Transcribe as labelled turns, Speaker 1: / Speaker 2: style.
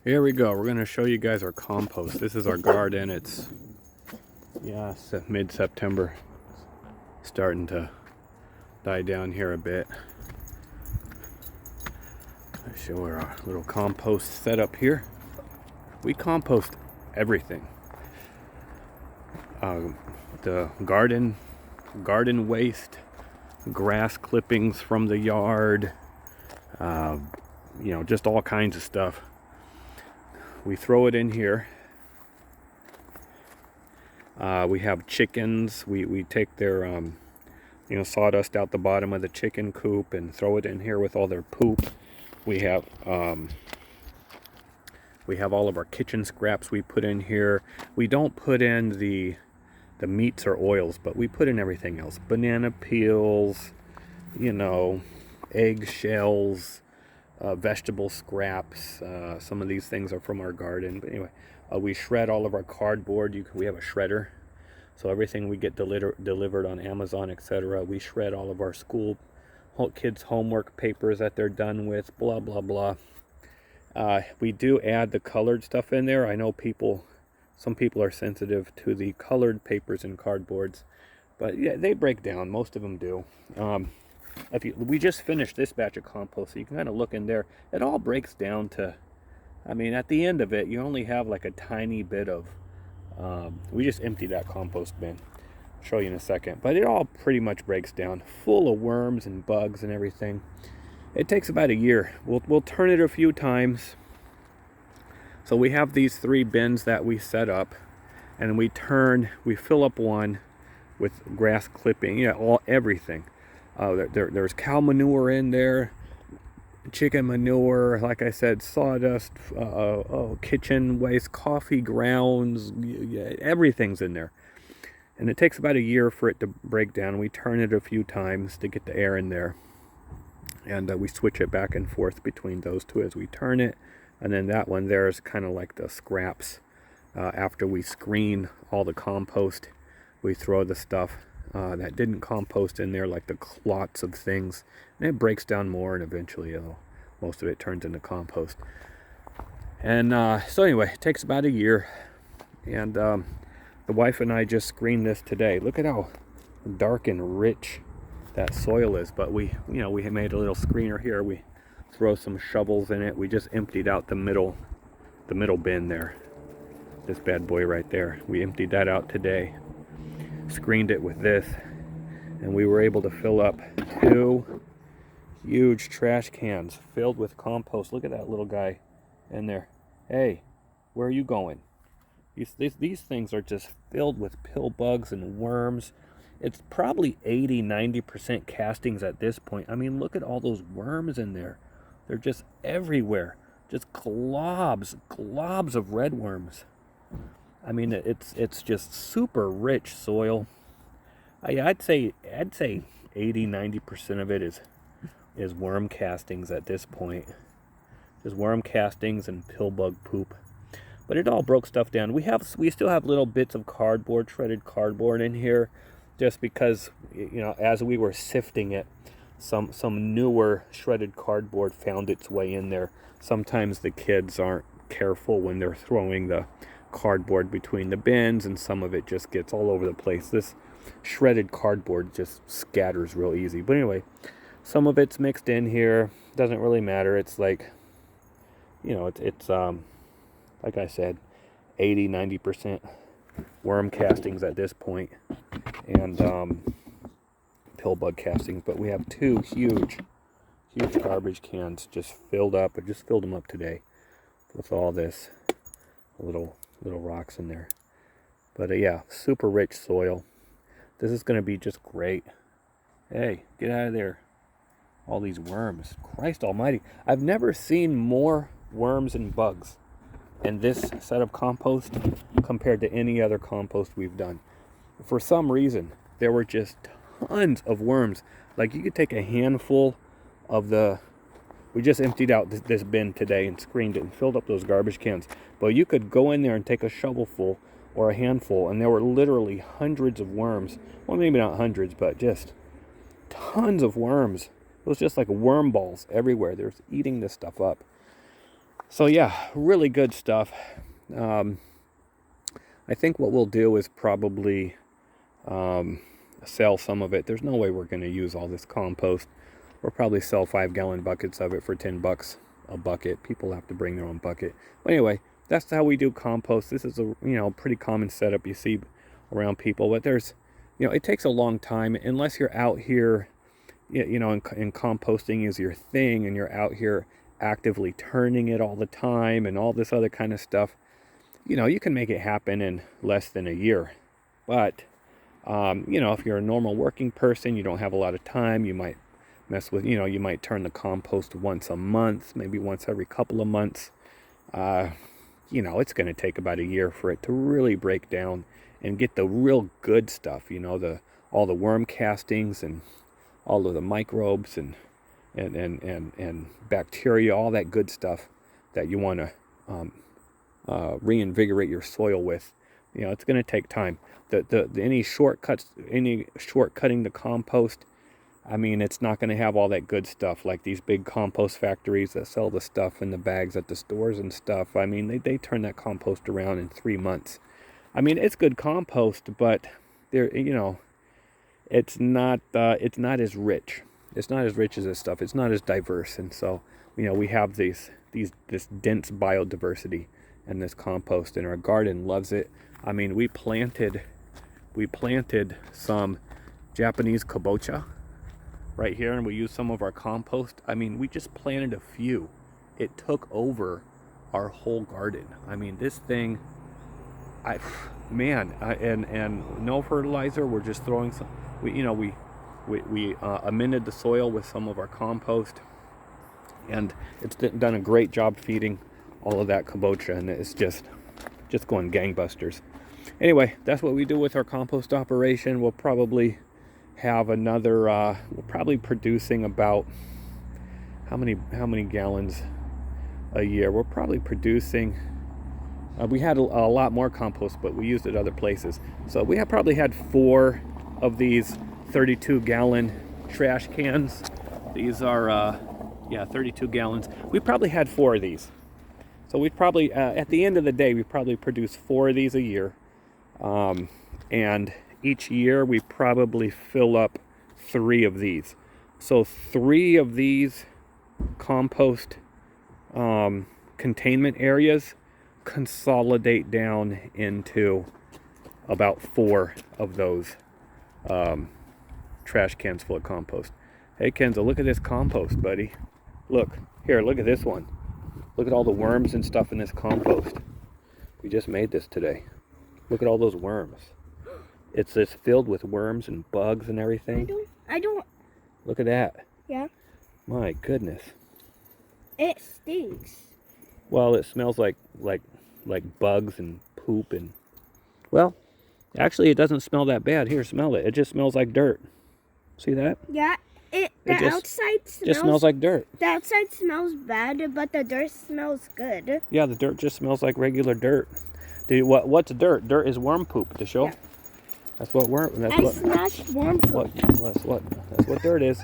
Speaker 1: Here we go. We're going to show you guys our compost. This is our garden. It's mid-September. Starting to die down here a bit. I'll show our little compost setup here. We compost everything. The garden waste, grass clippings from the yard, just all kinds of stuff. We throw it in here. We have chickens. We take their sawdust out the bottom of the chicken coop and throw it in here with all their poop. We have all of our kitchen scraps we put in here. We don't put in the meats or oils, but we put in everything else. Banana peels, egg shells, vegetable scraps. Some of these things are from our garden. But anyway, we shred all of our cardboard. We have a shredder. So everything we get delivered on Amazon, etc. We shred all of our kids' homework papers that they're done with, blah, blah, blah. We do add the colored stuff in there. I know some people are sensitive to the colored papers and cardboards, but yeah, they break down. Most of them do. We just finished this batch of compost, so you can kind of look in there. It all breaks down to, at the end of it, you only have like a tiny bit of, we just emptied that compost bin. I'll show you in a second. But it all pretty much breaks down, full of worms and bugs and everything. It takes about a year. We'll turn it a few times. So we have these 3 bins that we set up, and we fill up one with grass clipping, everything. There's cow manure in there, chicken manure, like I said, sawdust, kitchen waste, coffee grounds, everything's in there. And it takes about a year for it to break down. We turn it a few times to get the air in there. And we switch it back and forth between those two as we turn it. And then that one there is kind of like the scraps. After we screen all the compost, we throw the stuff that didn't compost in there, like the clots of things, and it breaks down more, and eventually most of it turns into compost. And so anyway, it takes about a year, and the wife and I just screened this today. Look at how dark and rich that soil is. But we made a little screener here. We throw some shovels in it. We just emptied out the middle bin there, this bad boy right there. We emptied that out today, screened it with this, and we were able to fill up 2 huge trash cans filled with compost. Look at that little guy in there. Hey, where are you going? These things are just filled with pill bugs and worms. It's probably 80-90% castings at this point. Look at all those worms in there. They're just everywhere. Just globs of red worms. It's just super rich soil. I'd say 80-90% of it is worm castings at this point. Just worm castings and pill bug poop. But it all broke stuff down. We still have little bits of cardboard, shredded cardboard in here, just because as we were sifting it, some newer shredded cardboard found its way in there. Sometimes the kids aren't careful when they're throwing the cardboard between the bins, and some of it just gets all over the place. This shredded cardboard just scatters real easy. But anyway, some of it's mixed in here. Doesn't really matter. It's like, it's like I said, 80-90% worm castings at this point, and pill bug castings. But we have 2 huge garbage cans just filled up. I just filled them up today with all this little rocks in there. But yeah, super rich soil. This is going to be just great. Hey, get out of there. All these worms. Christ almighty. I've never seen more worms and bugs in this set of compost compared to any other compost we've done. For some reason, there were just tons of worms. Like, you could take a handful of we just emptied out this bin today and screened it and filled up those garbage cans. But you could go in there and take a shovelful or a handful, and there were literally hundreds of worms. Well, maybe not hundreds, but just tons of worms. It was just like worm balls everywhere. They're eating this stuff up. So yeah, really good stuff. I think what we'll do is probably sell some of it. There's no way we're going to use all this compost. We'll probably sell 5-gallon buckets of it for $10 a bucket. People have to bring their own bucket. But anyway, that's how we do compost. This is a pretty common setup you see around people. But there's, it takes a long time unless you're out here, and composting is your thing, and you're out here actively turning it all the time and all this other kind of stuff. You can make it happen in less than a year. But if you're a normal working person, you don't have a lot of time, you might mess with, you might turn the compost once a month, maybe once every couple of months. It's going to take about a year for it to really break down and get the real good stuff, all the worm castings and all of the microbes and bacteria, all that good stuff that you want to reinvigorate your soil with. It's going to take time. Any shortcutting the compost, it's not going to have all that good stuff like these big compost factories that sell the stuff in the bags at the stores and stuff. They turn that compost around in 3 months. It's good compost, but it's not as rich. It's not as rich as this stuff. It's not as diverse, and so we have this dense biodiversity in this compost, and our garden loves it. We planted some Japanese kabocha right here, and we used some of our compost. We just planted a few. It took over our whole garden. This thing, and no fertilizer. We're just throwing some. We amended the soil with some of our compost, and it's done a great job feeding all of that kabocha, and it's just going gangbusters. Anyway, that's what we do with our compost operation. We'll probably have another, we're probably producing about, how many gallons a year? We're probably producing, we had a lot more compost, but we used it other places. So we have probably had 4 of these 32-gallon trash cans. These are, 32 gallons. We probably had 4 of these. So we probably, at the end of the day, we probably produce 4 of these a year. And each year we probably fill up 3 of these. So 3 of these compost containment areas consolidate down into about 4 of those trash cans full of compost. Hey Kenzo, look at this compost, buddy. Look at this one. Look at all the worms and stuff in this compost. We just made this today. Look at all those worms. It's just filled with worms and bugs and everything.
Speaker 2: I don't.
Speaker 1: Look at that.
Speaker 2: Yeah.
Speaker 1: My goodness.
Speaker 2: It stinks.
Speaker 1: Well, it smells like bugs and poop and. Well, actually, it doesn't smell that bad. Here, smell it. It just smells like dirt. See that?
Speaker 2: Yeah. Outside
Speaker 1: just smells like dirt.
Speaker 2: The outside smells bad, but the dirt smells good.
Speaker 1: Yeah, the dirt just smells like regular dirt. What's dirt? Dirt is worm poop, to show. Yeah. That's what worm.
Speaker 2: Smashed worm poop.
Speaker 1: That's what dirt is.